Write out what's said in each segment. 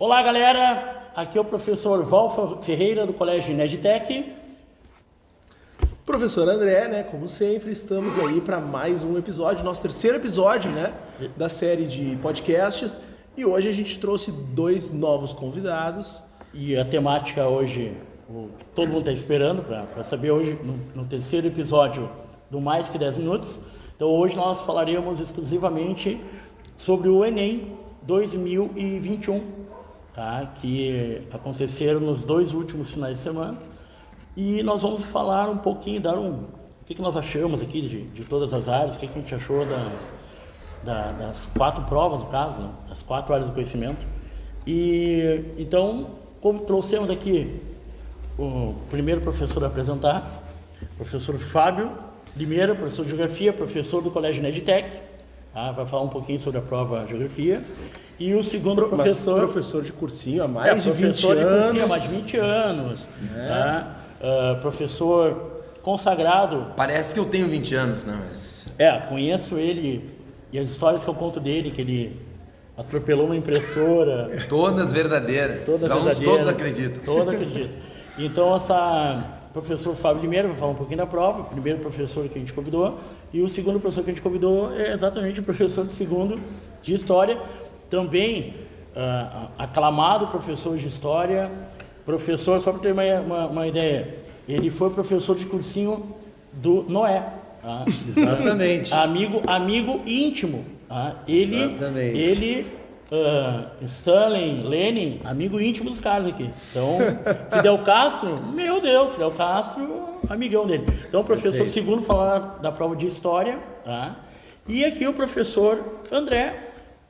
Olá, galera! Aqui é o professor Val Ferreira, do Colégio Inedtec. Professor André, né? Como sempre, estamos aí para mais um episódio, nosso terceiro episódio, né? Da série de podcasts. E hoje a gente trouxe dois novos convidados. E a temática hoje, todo mundo está esperando para saber hoje, no terceiro episódio do Mais Que 10 Minutos. Então hoje nós falaremos exclusivamente sobre o Enem 2021, tá? Que aconteceram nos dois últimos finais de semana. E nós vamos falar um pouquinho, o que nós achamos aqui de todas as áreas, o que a gente achou das quatro provas, no caso, né? As 4 áreas do conhecimento. E então, como trouxemos aqui o primeiro professor a apresentar, professor Fábio Limeira, professor de Geografia, professor do Colégio Inedtec, tá? Vai falar um pouquinho sobre a prova de Geografia. E o segundo professor... professor de cursinho há mais de 20 anos. Professor de cursinho há mais de 20 anos. Tá? Professor consagrado. Parece que eu tenho 20 anos, né? Mas... conheço ele e as histórias que eu conto dele, que ele atropelou uma impressora. Todas verdadeiras. Os alunos todos acreditam. Todos acreditam. Então, professor Fábio Limeira vai falar um pouquinho da prova, o primeiro professor que a gente convidou, e o segundo professor que a gente convidou é exatamente o professor de segundo de História, também aclamado professor de História, professor, só para ter uma ideia, ele foi professor de cursinho do Noé. Tá? Exatamente. Amigo íntimo. Tá? Exatamente. Ele Stanley, Lenin, amigo íntimo dos caras aqui. Então, Fidel Castro, meu Deus, Fidel Castro, amigão dele. Então, o professor segundo falar da prova de História. Tá? E aqui o professor André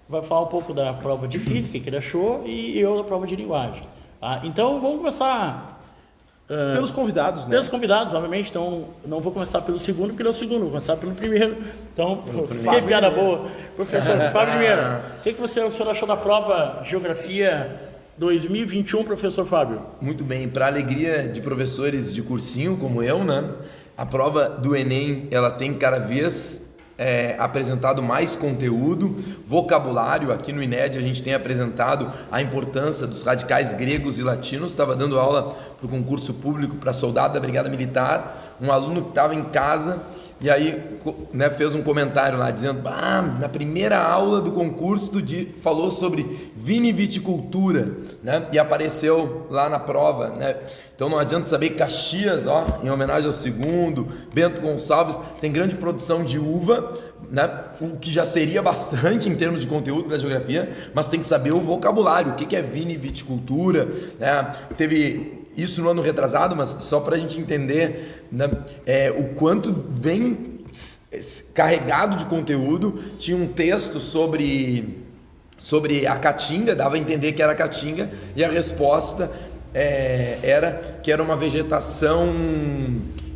vai falar um pouco da prova de Física, que ele achou, e eu da prova de Linguagem. Então, vamos começar... pelos convidados, né? Pelos convidados, obviamente. Então, não vou começar pelo segundo, porque ele é o segundo. Vou começar pelo primeiro. Então, que piada boa. Professor Fábio Limeira, o que o senhor achou da prova Geografia 2021, professor Fábio? Muito bem. Para alegria de professores de cursinho como eu, né? A prova do Enem, ela tem cada vez... apresentado mais conteúdo, vocabulário. Aqui no INED a gente tem apresentado a importância dos radicais gregos e latinos. Estava dando aula para o concurso público para soldado da Brigada Militar, um aluno que estava em casa e aí, né, fez um comentário lá dizendo: na primeira aula do concurso falou sobre viniviticultura, né, e apareceu lá na prova, né? Então não adianta saber que Caxias, em homenagem ao segundo, Bento Gonçalves, tem grande produção de uva, né? O que já seria bastante em termos de conteúdo da geografia, mas tem que saber o vocabulário, o que é viniviticultura, né? Teve isso no ano retrasado, mas só para a gente entender, né, o quanto vem carregado de conteúdo. Tinha um texto sobre a caatinga, dava a entender que era caatinga, e a resposta era que era uma vegetação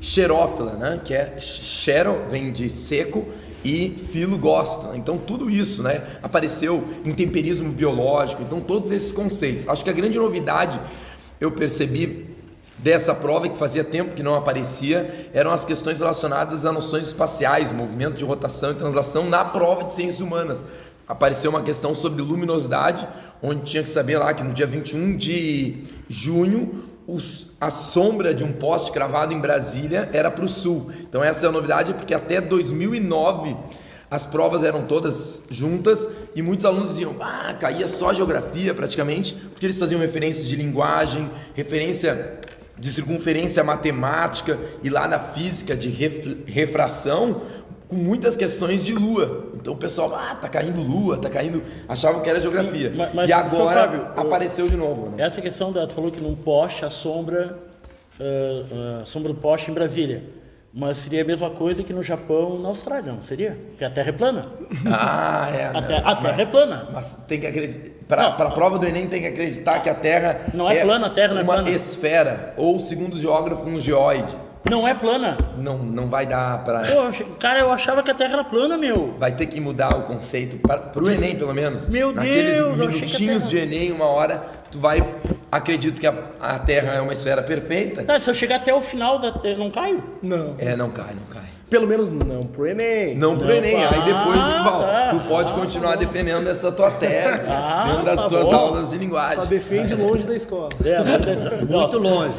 xerófila, né? Que é xero, vem de seco, e filo, gosto. Então tudo isso, né, apareceu em temperismo biológico. Então todos esses conceitos. Acho que a grande novidade eu percebi dessa prova, que fazia tempo que não aparecia, eram as questões relacionadas a noções espaciais, movimento de rotação e translação na prova de ciências humanas. Apareceu uma questão sobre luminosidade, onde tinha que saber lá que no dia 21 de junho a sombra de um poste cravado em Brasília era para o sul. Então essa é a novidade, porque até 2009 as provas eram todas juntas e muitos alunos diziam: caía só geografia praticamente, porque eles faziam referência de linguagem, referência de circunferência matemática, e lá na física de refração, com muitas questões de lua. Então o pessoal, tá caindo lua, tá caindo... Achavam que era geografia. Mas, e agora, Fábio, apareceu de novo, né? Essa questão, tu falou que num poste a sombra do poste em Brasília. Mas seria a mesma coisa que no Japão e na Austrália, não seria? Porque a Terra é plana. A Terra é plana. Mas tem que acreditar... Para a prova do Enem tem que acreditar que a Terra não é plana, a Terra não é plana. Uma esfera, ou segundo o geógrafo, um geóide. Não é plana. Não vai dar para... Cara, eu achava que a Terra era plana, meu. Vai ter que mudar o conceito, para o Enem pelo menos. Meu Naqueles Deus, minutinhos de Enem, uma hora, tu vai acredito que a Terra é uma esfera perfeita. Tá, se eu chegar até o final, não caio? Não. Não cai. Pelo menos não pro Enem. Não pro Enem. Aí depois, Val, tá. tu pode continuar defendendo essa tua tese dentro das tuas bom. aulas de linguagem. Só defende longe da escola. Muito longe.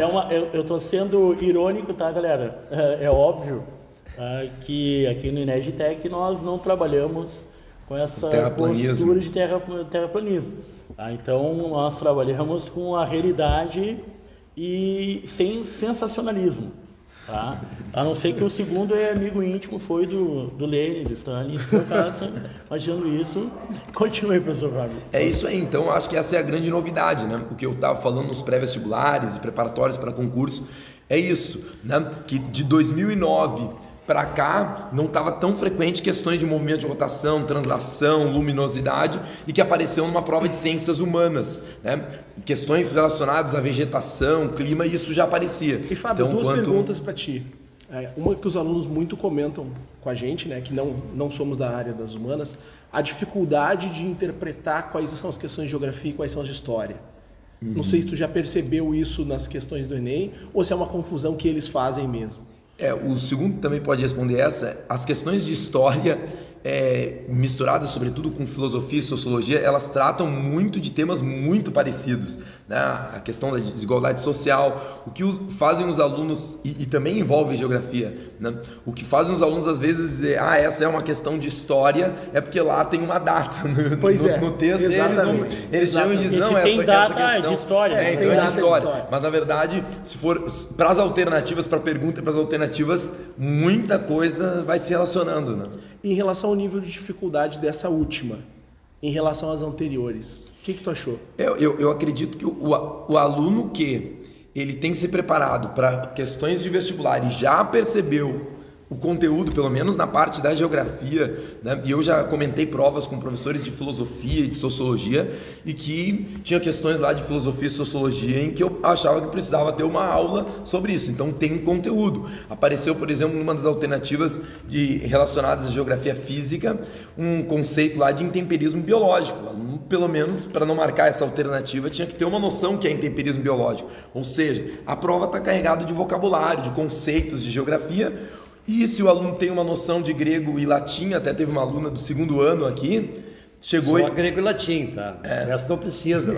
Eu tô sendo irônico, tá, galera? É óbvio que aqui no INEGTEC nós não trabalhamos com essa Terraplanismo. postura de terraplanismo. Tá? Então nós trabalhamos com a realidade e sem sensacionalismo. Tá? A não ser que o segundo amigo íntimo foi do Lênin, do Stalin, no caso, imaginando isso. Continue, professor Fábio. É isso aí, então acho que essa é a grande novidade, né? O que eu estava falando nos pré-vestibulares e preparatórios para concurso é isso, né? Que de 2009 para cá não estava tão frequente questões de movimento de rotação, translação, luminosidade, e que apareceu numa prova de ciências humanas, né? Questões relacionadas à vegetação, clima, isso já aparecia. E Fábio, Então, duas perguntas para ti. Uma que os alunos muito comentam com a gente, né, que não somos da área das humanas, a dificuldade de interpretar quais são as questões de geografia e quais são as de história. Não sei se tu já percebeu isso nas questões do Enem, ou se é uma confusão que eles fazem mesmo. O segundo também pode responder essa. As questões de história, misturadas sobretudo com filosofia e sociologia, elas tratam muito de temas muito parecidos, né? A questão da desigualdade social, o que fazem os alunos, e também envolve geografia, né? O que fazem os alunos às vezes dizer, essa é uma questão de história, é porque lá tem uma data no texto, eles chamam e dizem, não, tem essa data questão de história. então é de história. Mas na verdade, se for para as alternativas, para a pergunta e para as alternativas, muita coisa vai se relacionando, né? Em relação ao nível de dificuldade dessa última, em relação às anteriores, o que tu achou? Eu acredito que o aluno que ele tem se preparado para questões de vestibular e já percebeu o conteúdo, pelo menos na parte da geografia, né? E eu já comentei provas com professores de filosofia e de sociologia e que tinha questões lá de filosofia e sociologia em que eu achava que precisava ter uma aula sobre isso. Então tem conteúdo. Apareceu, por exemplo, numa das alternativas relacionadas à geografia física, um conceito lá de intemperismo biológico. Pelo menos, para não marcar essa alternativa, tinha que ter uma noção que é intemperismo biológico. Ou seja, a prova está carregada de vocabulário, de conceitos de geografia. E se o aluno tem uma noção de grego e latim, até teve uma aluna do segundo ano aqui, chegou Só grego e latim, tá? Essa não precisa.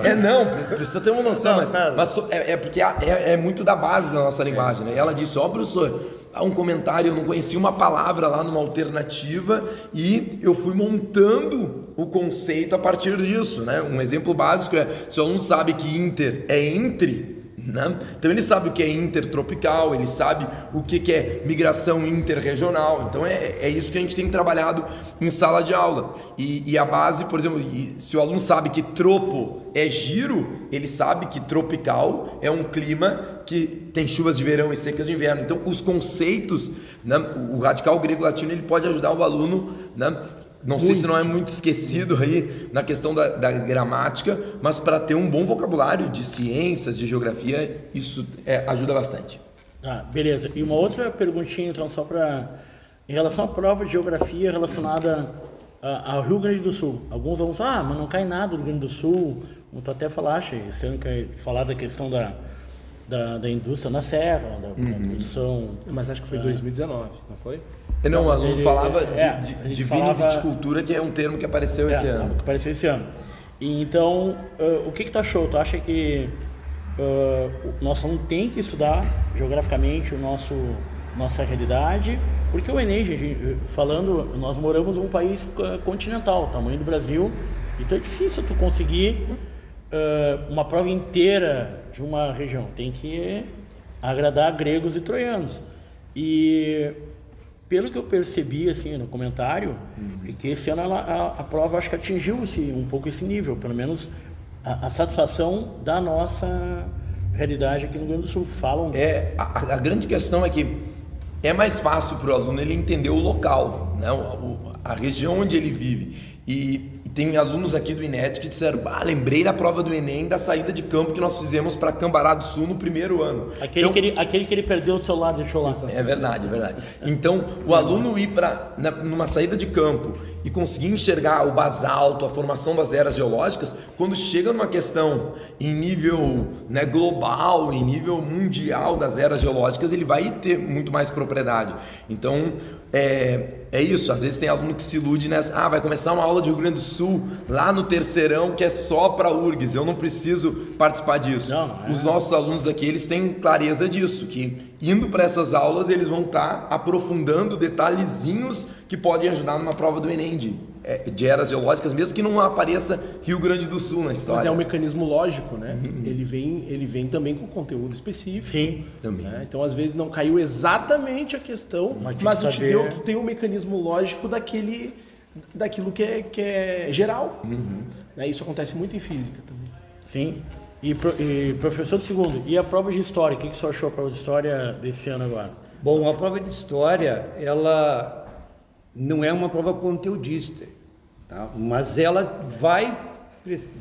Precisa ter uma noção, mas porque é muito da base da nossa linguagem, né? E ela disse, professor, há um comentário, eu não conhecia uma palavra lá numa alternativa e eu fui montando o conceito a partir disso, né? Um exemplo básico se o aluno sabe que inter é entre, né? Então ele sabe o que é intertropical, ele sabe o que é migração interregional. Então é isso que a gente tem trabalhado em sala de aula. E a base, por exemplo, se o aluno sabe que tropo é giro, ele sabe que tropical é um clima que tem chuvas de verão e secas de inverno. Então os conceitos, né, o radical grego-latino, ele pode ajudar o aluno, né? Não sei se não é muito esquecido aí na questão da gramática, mas para ter um bom vocabulário de ciências, de geografia, isso ajuda bastante. Beleza. E uma outra perguntinha, então, em relação à prova de geografia relacionada ao Rio Grande do Sul. Alguns alunos falam, mas não cai nada do Rio Grande do Sul. Como tu até falaste, você não quer falar da questão da indústria na serra, da produção... Mas acho que foi 2019, não foi? Não, o aluno falava de viniviticultura, que é um termo que apareceu esse ano. Que apareceu esse ano. E então, o que tu achou? Tu acha que o nosso aluno tem que estudar geograficamente nossa realidade? Porque o Enem, gente, falando, nós moramos em um país continental, tamanho do Brasil, então é difícil tu conseguir uma prova inteira de uma região. Tem que agradar gregos e troianos. E pelo que eu percebi assim no comentário, que esse ano a prova acho que atingiu um pouco esse nível, pelo menos a satisfação da nossa realidade aqui no Rio Grande do Sul. Falam. A grande questão é que é mais fácil para o aluno ele entender o local, né? A região onde ele vive. E tem alunos aqui do INET que disseram, lembrei da prova do Enem da saída de campo que nós fizemos para Cambará do Sul no primeiro ano. Aquele que ele perdeu o celular, deixou lá. É verdade, é verdade. Então, o aluno ir numa saída de campo e conseguir enxergar o basalto, a formação das eras geológicas, quando chega numa questão em nível, né, global, em nível mundial das eras geológicas, ele vai ter muito mais propriedade. Então, é isso. Às vezes tem aluno que se ilude nessa, vai começar uma aula de Rio Grande do Sul lá no terceirão que é só para URGS, eu não preciso participar disso. Os nossos alunos aqui, eles têm clareza disso, que indo para essas aulas eles vão estar aprofundando detalhezinhos que podem ajudar numa prova do Enem de eras geológicas, mesmo que não apareça Rio Grande do Sul na história. Mas é um mecanismo lógico, né? Ele vem também com conteúdo específico. Sim. Também. Né? Então, às vezes, não caiu exatamente a questão, mas tu tem um mecanismo lógico daquilo que é geral. Né? Isso acontece muito em física também. Sim. E professor segundo, e a prova de história? O que você achou a prova de história desse ano agora? Bom, a prova de história, ela não é uma prova conteudista, tá? Mas ela vai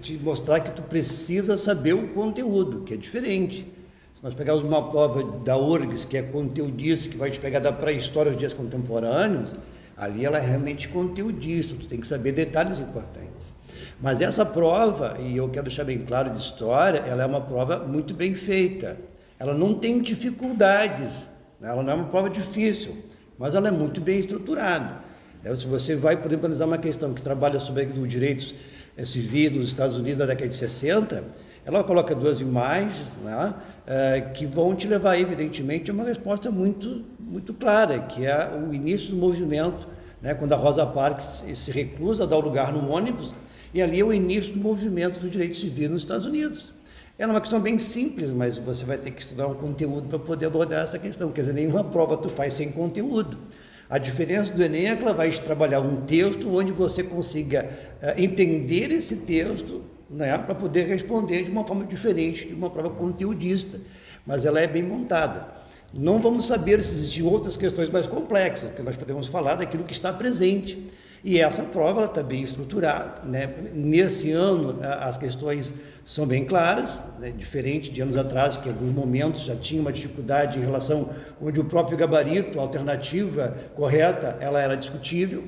te mostrar que tu precisa saber o conteúdo, que é diferente. Se nós pegarmos uma prova da URGS, que é conteudista, que vai te pegar da pré-história aos dias contemporâneos, ali ela é realmente conteudista, tu tem que saber detalhes importantes. Mas essa prova, e eu quero deixar bem claro de história, ela é uma prova muito bem feita. Ela não tem dificuldades, né? Ela não é uma prova difícil, mas ela é muito bem estruturada. Se você vai, por exemplo, analisar uma questão que trabalha sobre os direitos civis nos Estados Unidos da década de 60, ela coloca duas imagens, né, que vão te levar, evidentemente, a uma resposta muito, muito clara, que é o início do movimento, né, quando a Rosa Parks se recusa a dar o lugar no ônibus, e ali é o início do movimento do direito civil nos Estados Unidos. É uma questão bem simples, mas você vai ter que estudar um conteúdo para poder abordar essa questão, quer dizer, nenhuma prova tu faz sem conteúdo. A diferença do Enem é que ela vai trabalhar um texto onde você consiga entender esse texto, né, para poder responder de uma forma diferente de uma prova conteudista, mas ela é bem montada. Não vamos saber se existem outras questões mais complexas, porque nós podemos falar daquilo que está presente. E essa prova está bem estruturada, né? Nesse ano as questões são bem claras, né? Diferente de anos atrás, que em alguns momentos já tinha uma dificuldade em relação onde o próprio gabarito, a alternativa correta, ela era discutível,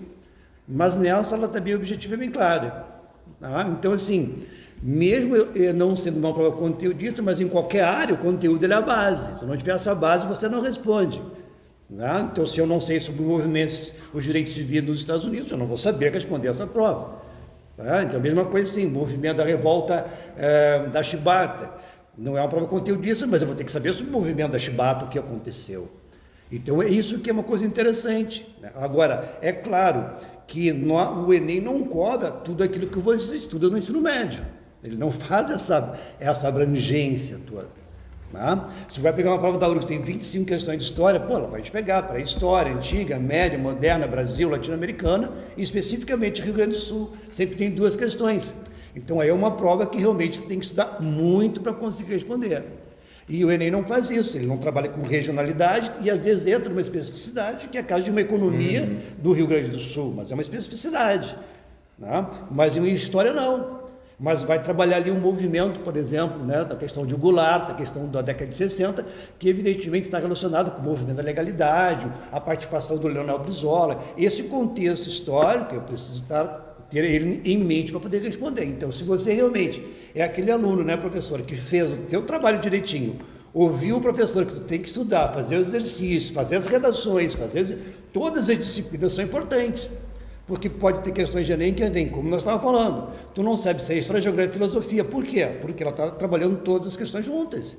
mas nessa ela também, o objetivo é bem claro. Tá? Então, assim, mesmo não sendo uma prova conteudista, mas em qualquer área o conteúdo é a base. Se não tiver essa base, você não responde. Então, se eu não sei sobre movimentos, os direitos civis nos Estados Unidos, eu não vou saber responder essa prova. Então, a mesma coisa assim, o movimento da revolta da Chibata. Não é uma prova conteudista, mas eu vou ter que saber sobre o movimento da Chibata, o que aconteceu. Então, é isso que é uma coisa interessante. Agora, é claro que o Enem não cobra tudo aquilo que você estuda no ensino médio. Ele não faz essa abrangência toda. Se você vai pegar uma prova da URGS que tem 25 questões de história, ela vai te pegar para história, antiga, média, moderna, Brasil, latino-americana e especificamente Rio Grande do Sul. Sempre tem 2 questões. Então aí é uma prova que realmente você tem que estudar muito para conseguir responder. E o Enem não faz isso, ele não trabalha com regionalidade e às vezes entra numa especificidade que é a caso de uma economia do Rio Grande do Sul, mas é uma especificidade. Mas em história não. Mas vai trabalhar ali um movimento, por exemplo, né, da questão de Goulart, da questão da década de 60, que evidentemente está relacionado com o movimento da legalidade, a participação do Leonel Brizola. Esse contexto histórico, eu preciso ter ele em mente para poder responder. Então, se você realmente é aquele aluno, né, professor, que fez o teu trabalho direitinho, ouviu o professor que tu tem que estudar, fazer os exercícios, fazer as redações, todas as disciplinas são importantes. Porque pode ter questões de Enem que vem, como nós estávamos falando. Tu não sabe se é história, geografia e filosofia. Por quê? Porque ela está trabalhando todas as questões juntas.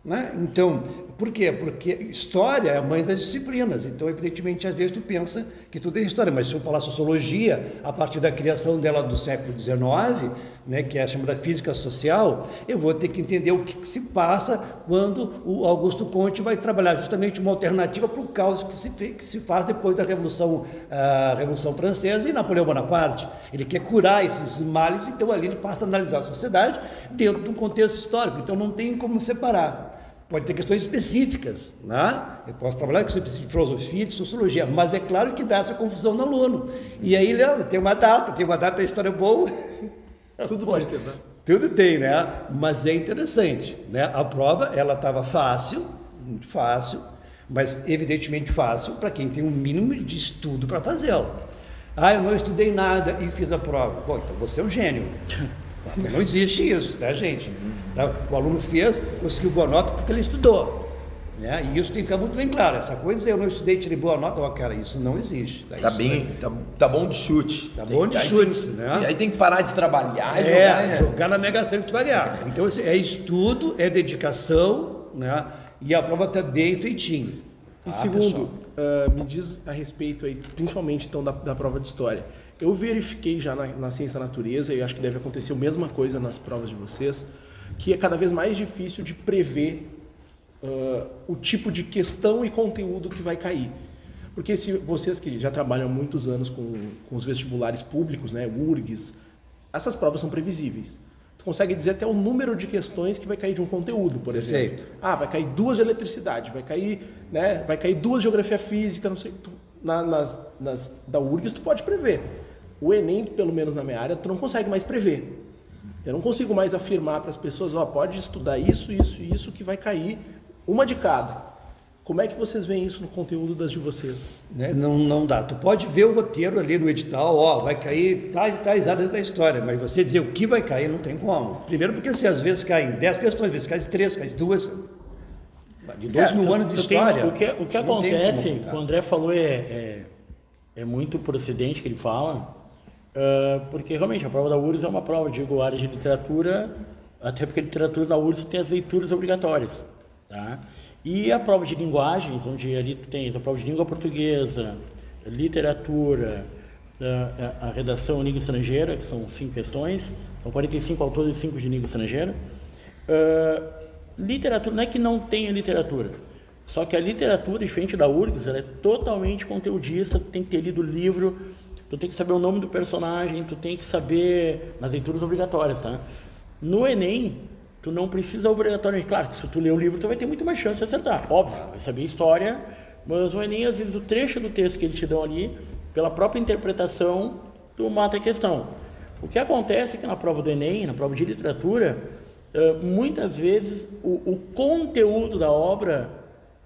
Né? Então, por quê? Porque história é a mãe das disciplinas. Então, evidentemente, às vezes tu pensa que tudo é história. Mas se eu falar sociologia, a partir da criação dela do século XIX, né, que é a chamada física social, eu vou ter que entender o que se passa quando o Augusto Comte vai trabalhar justamente uma alternativa para o caos que se faz depois da Revolução Francesa e Napoleão Bonaparte. Ele quer curar esses males, então ali ele passa a analisar a sociedade dentro de um contexto histórico. Então não tem como separar. Pode ter questões específicas, né? Eu posso trabalhar com questões de filosofia, de sociologia, mas é claro que dá essa confusão no aluno. E aí, Leandro, tem uma data, a história é boa. Tudo pode ter, né? Tudo tem, né? Mas é interessante, né? A prova, ela estava fácil, muito fácil, mas evidentemente fácil para quem tem um mínimo de estudo para fazê-la. Ah, eu não estudei nada e fiz a prova. Bom, então você é um gênio. Não existe isso, tá, gente? Tá? O aluno fez, conseguiu boa nota porque ele estudou. Né? E isso tem que ficar muito bem claro. Essa coisa, eu não estudei, tirei boa nota, ó, cara, isso não existe. Tá, Tá bom de chute. Tá bom de chute, né? E aí tem que parar de trabalhar e jogar, né? Jogar na Mega Sena que tu vai ganhar. Então, assim, é estudo, é dedicação, né? E a prova tá bem feitinha. E segundo, me diz a respeito aí, principalmente então da prova de história. Eu verifiquei já na ciência da natureza, e acho que deve acontecer a mesma coisa nas provas de vocês, que é cada vez mais difícil de prever o tipo de questão e conteúdo que vai cair. Porque se vocês que já trabalham há muitos anos com os vestibulares públicos, né, URGS, essas provas são previsíveis. Tu consegue dizer até o número de questões que vai cair de um conteúdo, por exemplo. Perfeito. Ah, vai cair 2 de eletricidade, vai cair 2 de geografia física, não sei, da URGS tu pode prever. O Enem, pelo menos na minha área, tu não consegue mais prever. Eu não consigo mais afirmar para as pessoas, pode estudar isso, isso e isso que vai cair uma de cada. Como é que vocês veem isso no conteúdo das de vocês? Né? Não dá. Tu pode ver o roteiro ali no edital, vai cair tais áreas da história, mas você dizer o que vai cair não tem como. Primeiro porque às vezes caem 10 questões, às vezes caem 3, caem 2, de 2.000 anos de história. O que acontece, o André falou é muito procedente que ele fala, porque realmente a prova da URGS é uma prova, digo, área de literatura, até porque a literatura na URGS tem as leituras obrigatórias, tá? E a prova de linguagens, onde ali tu tens a prova de língua portuguesa, literatura, a redação em língua estrangeira, que são 5 questões, são 45 autores e 5 de língua estrangeira. Literatura, não é que não tenha literatura, só que a literatura, diferente da URGS, ela é totalmente conteudista, tu tem que ter lido o livro, tu tem que saber o nome do personagem, tu tem que saber nas leituras obrigatórias, tá? No Enem, tu não precisa obrigatoriamente, claro que se tu ler o livro, tu vai ter muito mais chance de acertar, óbvio, vai saber história, mas o Enem, às vezes, o trecho do texto que eles te dão ali, pela própria interpretação, tu mata a questão. O que acontece é que na prova do Enem, na prova de literatura, muitas vezes o conteúdo da obra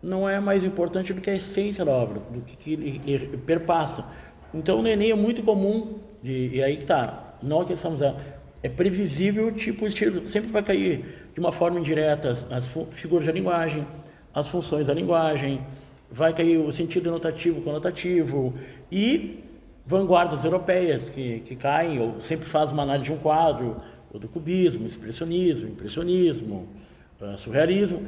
não é mais importante do que a essência da obra, do que ele perpassa. Então, no Enem é muito comum, e aí que tá, não que estamos é previsível, tipo, estilo, sempre vai cair de uma forma indireta as figuras da linguagem, as funções da linguagem, vai cair o sentido notativo, conotativo, e vanguardas europeias que caem, ou sempre faz uma análise de um quadro, ou do cubismo, expressionismo, impressionismo, surrealismo,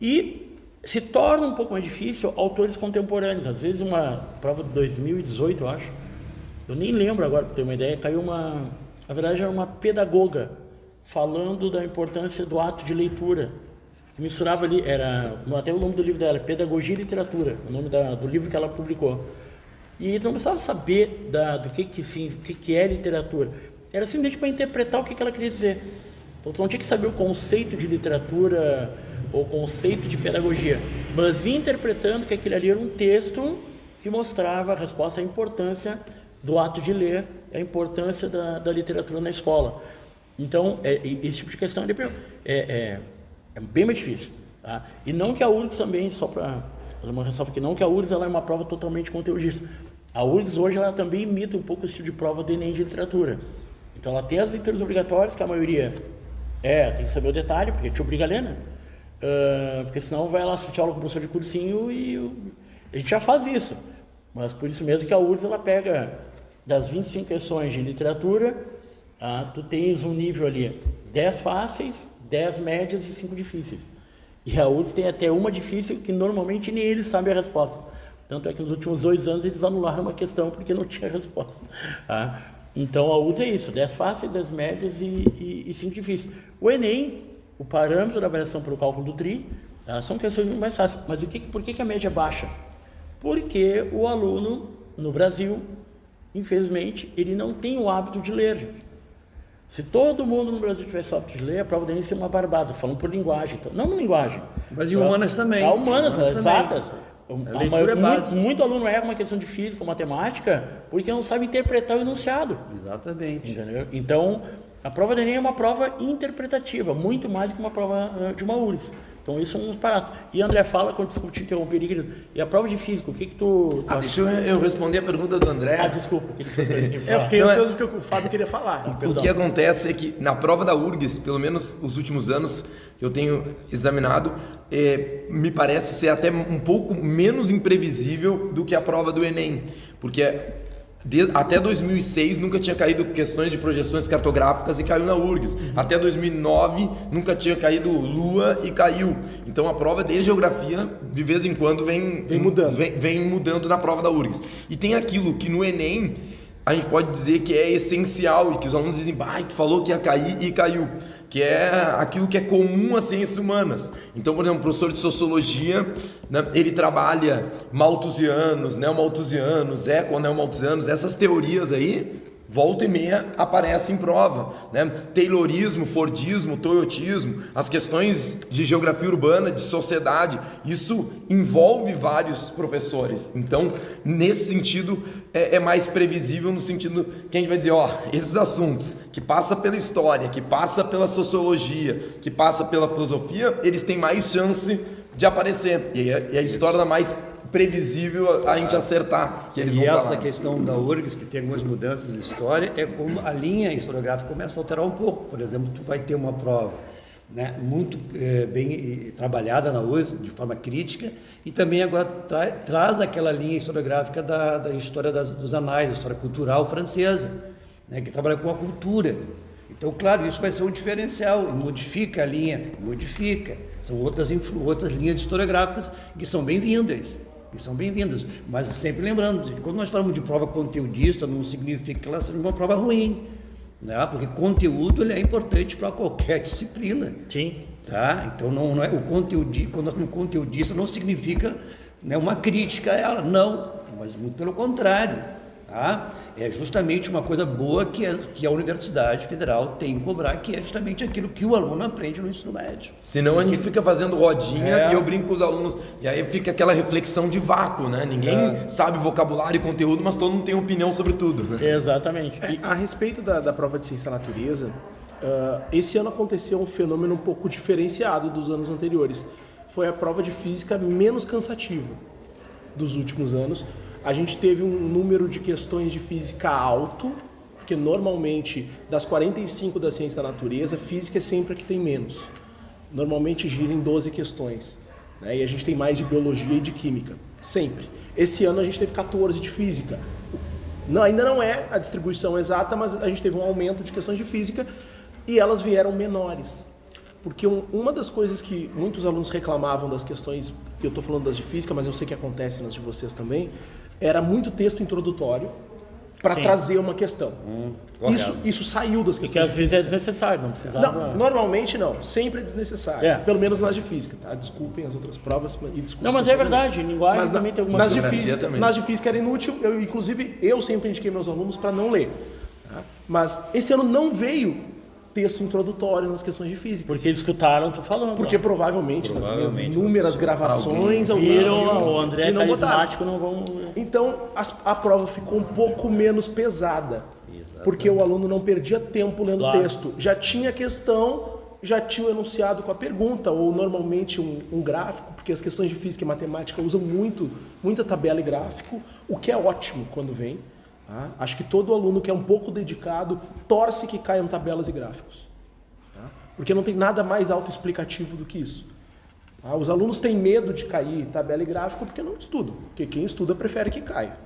e se torna um pouco mais difícil autores contemporâneos. Às vezes uma prova de 2018, eu acho, eu nem lembro agora, para ter uma ideia, caiu na verdade era uma pedagoga falando da importância do ato de leitura, que misturava ali, até o nome do livro dela, Pedagogia e Literatura, o nome do livro que ela publicou. E não precisava saber do que é literatura, era simplesmente para interpretar o que ela queria dizer. Então tu não tinha que saber o conceito de literatura ou conceito de pedagogia, mas interpretando que aquele ali era um texto que mostrava a resposta à importância do ato de ler, a importância da literatura na escola. Então, esse tipo de questão é bem mais difícil. Tá? E não que a URGS também, só para fazer uma ressalva aqui, não que a URGS ela é uma prova totalmente conteudista. A URGS hoje ela também imita um pouco o estilo de prova do Enem de literatura. Então ela tem as leituras obrigatórias, que a maioria tem que saber o detalhe, porque te obriga a ler, né? Porque senão vai lá assistir aula com o professor de cursinho e a gente já faz isso. Mas por isso mesmo que a URGS ela pega das 25 questões de literatura, tu tens um nível ali, 10 fáceis, 10 médias e 5 difíceis. E a URGS tem até uma difícil que normalmente nem eles sabem a resposta. Tanto é que nos últimos 2 anos eles anularam uma questão porque não tinha resposta. Então a URGS é isso, 10 fáceis, 10 médias e 5 difíceis. O Enem, o parâmetro da avaliação pelo cálculo do TRI, são questões muito mais fáceis. Mas por que a média é baixa? Porque o aluno, no Brasil, infelizmente, ele não tem o hábito de ler. Se todo mundo no Brasil tivesse hábito de ler, a prova dele ia ser uma barbada, falando por linguagem. Então, não linguagem. Mas em humanas também. Humanas, Humanas exatas. A leitura é básica. Muito aluno erra uma questão de física ou matemática porque não sabe interpretar o enunciado. Exatamente. Entendeu? Então, a prova do Enem é uma prova interpretativa, muito mais do que uma prova de uma URGS. Então, isso é um disparate. E André, fala, quando discutir, interromper, querido, e a prova de física, o que tu... Deixa eu responder a pergunta do André. Desculpa. Eu fiquei ansioso porque o Fábio queria falar. O que acontece é que na prova da URGS, pelo menos os últimos anos que eu tenho examinado, me parece ser até um pouco menos imprevisível do que a prova do Enem, porque até 2006 nunca tinha caído questões de projeções cartográficas e caiu na URGS. Até 2009 nunca tinha caído Lua e caiu. Então a prova de geografia de vez em quando vem mudando na prova da URGS. E tem aquilo que no Enem a gente pode dizer que é essencial e que os alunos dizem, tu falou que ia cair e caiu, que é aquilo que é comum às ciências humanas. Então, por exemplo, o professor de sociologia, né, ele trabalha malthusianos, neomalthusianos, eco-neomalthusianos, essas teorias aí, volta e meia aparecem em prova, né? Taylorismo, Fordismo, Toyotismo, as questões de geografia urbana, de sociedade, isso envolve vários professores. Então, nesse sentido, é mais previsível no sentido que a gente vai dizer, esses assuntos que passa pela história, que passa pela sociologia, que passa pela filosofia, eles têm mais chance de aparecer. E a história dá mais previsível a gente acertar. Que eles vão essa falar. Questão da URGS, que tem algumas mudanças na história, é como a linha historiográfica começa a alterar um pouco. Por exemplo, tu vai ter uma prova, né, muito bem trabalhada na URGS, de forma crítica, e também agora traz aquela linha historiográfica da história dos anais, da história cultural francesa, né, que trabalha com a cultura. Então, claro, isso vai ser um diferencial, modifica a linha, São outras linhas historiográficas que são bem-vindas. Mas sempre lembrando, que quando nós falamos de prova conteudista, não significa que ela seja uma prova ruim, né? Porque conteúdo ele é importante para qualquer disciplina. Sim. Tá? Então não é o conteúdo, quando nós falamos conteudista não significa, né, uma crítica a ela, não, mas muito pelo contrário. Tá? É justamente uma coisa boa que a Universidade Federal tem que cobrar, que é justamente aquilo que o aluno aprende no ensino médio. Senão a gente fica fazendo rodinha e eu brinco com os alunos, e aí fica aquela reflexão de vácuo, né? Ninguém sabe vocabulário e conteúdo, mas todo mundo tem opinião sobre tudo. Né? Exatamente. A respeito da prova de ciência da natureza, esse ano aconteceu um fenômeno um pouco diferenciado dos anos anteriores. Foi a prova de física menos cansativa dos últimos anos. A gente teve um número de questões de física alto, porque normalmente das 45 da ciência da natureza, física é sempre a que tem menos. Normalmente gira em 12 questões, né? E a gente tem mais de biologia e de química, sempre. Esse ano a gente teve 14 de física. Ainda não é a distribuição exata, mas a gente teve um aumento de questões de física e elas vieram menores. Porque uma das coisas que muitos alunos reclamavam das questões, eu estou falando das de física, mas eu sei que acontece nas de vocês também, era muito texto introdutório para trazer uma questão. Isso saiu das questões. Porque às vezes é desnecessário, não precisava. Não, normalmente não, sempre é desnecessário. Pelo menos nas de física, tá? Desculpem as outras provas e desculpem. Não, mas é verdade, linguagem mas também tem algumas coisas. Nas de física era inútil, eu sempre indiquei meus alunos para não ler. Tá? Mas esse ano não veio texto introdutório nas questões de física. Porque eles escutaram tu falando. Porque provavelmente nas minhas inúmeras gravações viram o André é carismático, não vão... Então a prova ficou um pouco menos pesada. Exatamente. Porque o aluno não perdia tempo lendo texto. Já tinha questão, já tinha o enunciado com a pergunta, ou normalmente um gráfico, porque as questões de física e matemática usam muita tabela e gráfico, o que é ótimo quando vem. Tá? Acho que todo aluno que é um pouco dedicado torce que caiam tabelas e gráficos. Tá? Porque não tem nada mais autoexplicativo do que isso. Tá? Os alunos têm medo de cair tabela e gráfico porque não estudam. Porque quem estuda prefere que caia.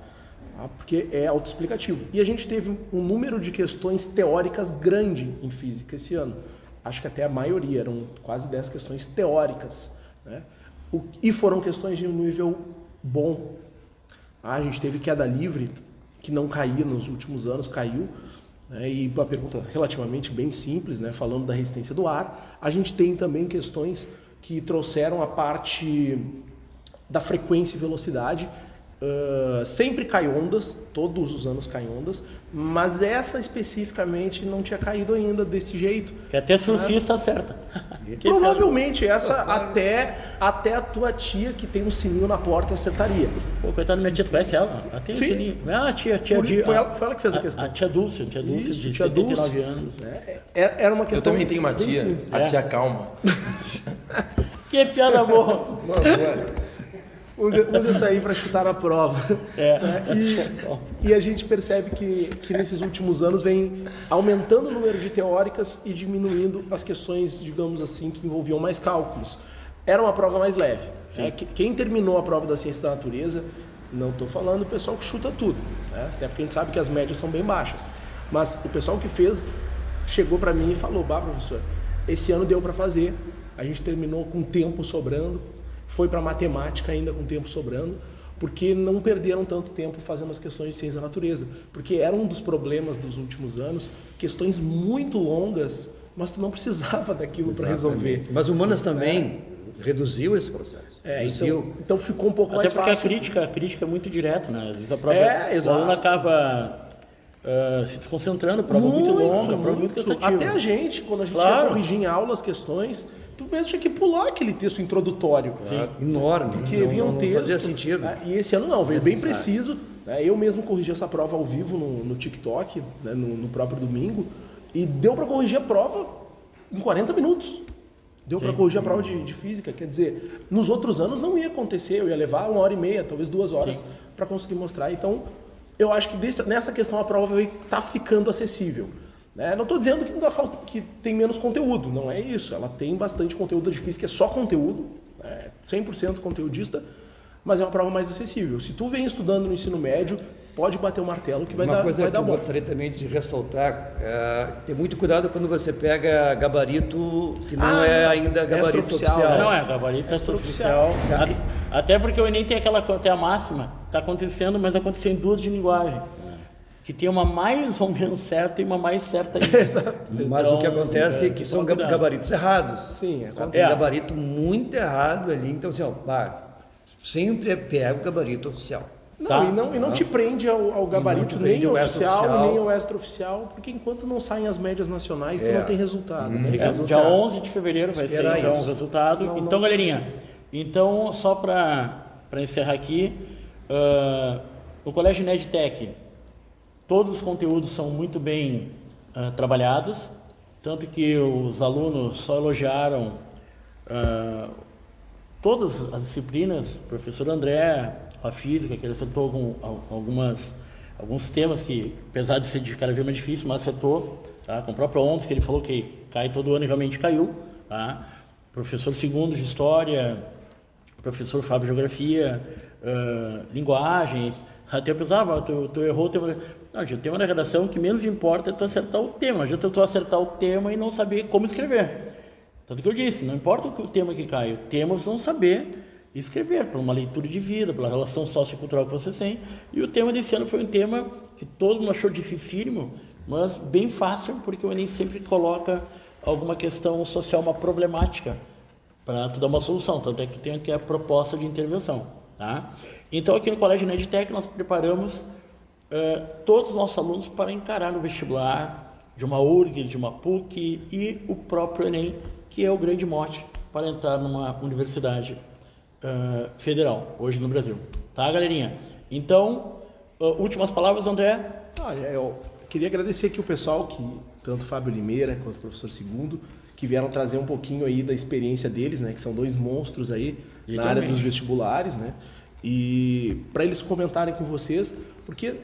Tá? Porque é autoexplicativo. E a gente teve um número de questões teóricas grande em física esse ano. Acho que até a maioria, eram quase 10 questões teóricas. Né? E foram questões de um nível bom. A gente teve queda livre, que não caía nos últimos anos, caiu, né? E uma pergunta relativamente bem simples, né? Falando da resistência do ar. A gente tem também questões que trouxeram a parte da frequência e velocidade, Sempre cai ondas, todos os anos cai ondas, mas essa especificamente não tinha caído ainda desse jeito. Que até surfista acerta. Provavelmente essa até a tua tia que tem um sininho na porta acertaria. Pô, coitada da minha tia, tu conhece ela? Ela tem um Sim. sininho. Ah, tia Foi ela que fez a questão. A tia Dulce Isso, de tia 79 Dulce. anos. Era uma Eu questão. também tenho uma bem tia, simples. a tia Calma. Que piada boa! Usa isso aí para chutar na prova. E a gente percebe que nesses últimos anos vem aumentando o número de teóricas e diminuindo as questões, digamos assim, que envolviam mais cálculos. Era uma prova mais leve. Né? Quem terminou a prova da ciência da natureza, não estou falando o pessoal que chuta tudo, né? Até porque a gente sabe que as médias são bem baixas. Mas o pessoal que fez chegou para mim e falou: bah, professor, esse ano deu para fazer, a gente terminou com tempo sobrando, foi para matemática ainda com tempo sobrando, porque não perderam tanto tempo fazendo as questões de ciência da natureza, porque era um dos problemas dos últimos anos, questões muito longas, mas tu não precisava daquilo para resolver. Mas humanas também reduziu esse processo. Então ficou um pouco Até mais porque fácil. a crítica é muito direta, né? Às vezes a prova, o exato. aluno acaba se desconcentrando, prova muito longa, prova muito cansativa. Até a gente, quando a gente Claro. ia corrigir em aula as questões, tu mesmo tinha que pular aquele texto introdutório. Enorme. Porque não, vinha um não texto. fazia sentido. Né? E esse ano não, veio bem Necessário. preciso. Né? Eu mesmo corrigi essa prova ao vivo no TikTok, né? no próprio domingo, e deu para corrigir a prova em 40 minutos. Deu para corrigir a prova de física. Quer dizer, nos outros anos não ia acontecer, eu ia levar 1h30, talvez 2 horas para conseguir mostrar. Então, eu acho que nessa questão a prova está ficando acessível. Né? Não estou dizendo que, não dá falta, que tem menos conteúdo, não é isso. Ela tem bastante conteúdo de física, é só conteúdo, 100% conteudista, mas é uma prova mais acessível. Se tu vem estudando no ensino médio, pode bater o martelo que vai Uma dar, coisa vai que dar eu bom. gostaria também de ressaltar, ter muito cuidado quando você pega gabarito que não é ainda gabarito extraoficial, oficial. Não é, gabarito é oficial. Até porque o Enem tem tem a máxima, está acontecendo, mas aconteceu em 2 de linguagem. Que tem uma mais ou menos certa e uma mais certa ainda. Exato. Mas o que acontece é que são cuidado. gabaritos errados. Sim, Tem gabarito muito errado ali, então assim, sempre pega o gabarito oficial. Não, Tá. e não te prende ao gabarito te nem prende ao oficial extraoficial. nem ao extraoficial, porque enquanto não saem as médias nacionais, tu não tem resultado. Né? Tem que resultar. Dia 11 de fevereiro vai ser Esperar então o isso. resultado. Não, Então, não galerinha, então só para encerrar aqui, o Colégio Nedtech, todos os conteúdos são muito bem trabalhados, tanto que os alunos só elogiaram todas as disciplinas, o professor André, a física, que ele acertou alguns temas que, apesar de ser de cada vez mais difícil, mas acertou, tá? Com o próprio ONS, que ele falou que cai todo ano e realmente caiu, tá? Professor Segundo de História, professor Fábio de Geografia, linguagens, até eu pensava, tu errou o tema. Não, o tema da redação que menos importa é tu acertar o tema, não adianta tu acertar o tema e não saber como escrever. Tanto que eu disse, não importa o tema que cai, o tema vocês vão saber escrever, por uma leitura de vida, pela relação sociocultural que vocês têm. E o tema desse ano foi um tema que todo mundo achou dificílimo, mas bem fácil, porque o Enem sempre coloca alguma questão social, uma problemática, para tu dar uma solução. Tanto é que tem aqui a proposta de intervenção. Tá? Então, aqui no Colégio Nedtech, nós preparamos todos os nossos alunos para encarar o vestibular de uma URG, de uma PUC e o próprio Enem, que é o grande mote para entrar numa universidade federal, hoje no Brasil. Tá, galerinha? Então, últimas palavras, André? Eu queria agradecer aqui o pessoal, tanto o Fábio Limeira quanto o professor Segundo, que vieram trazer um pouquinho aí da experiência deles, né? Que são 2 monstros aí na área dos vestibulares, né? E para eles comentarem com vocês, porque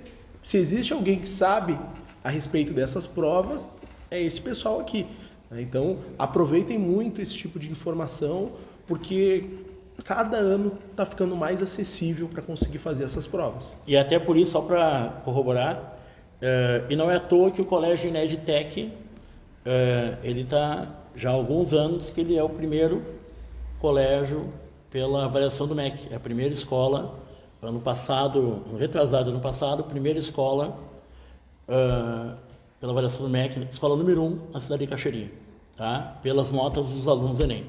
se existe alguém que sabe a respeito dessas provas, é esse pessoal aqui. Né? Então, aproveitem muito esse tipo de informação, porque cada ano está ficando mais acessível para conseguir fazer essas provas. E até por isso, só para corroborar, e não é à toa que o Colégio Nedtech, ele está já há alguns anos que ele é o primeiro colégio pela avaliação do MEC. É a primeira escola, retrasado ano passado, primeira escola pela avaliação do MEC, escola número 1 na cidade de Cachoeirinha, tá? Pelas notas dos alunos do Enem.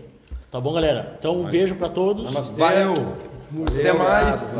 Tá bom, galera? Então, um beijo para todos. Valeu! Até mais!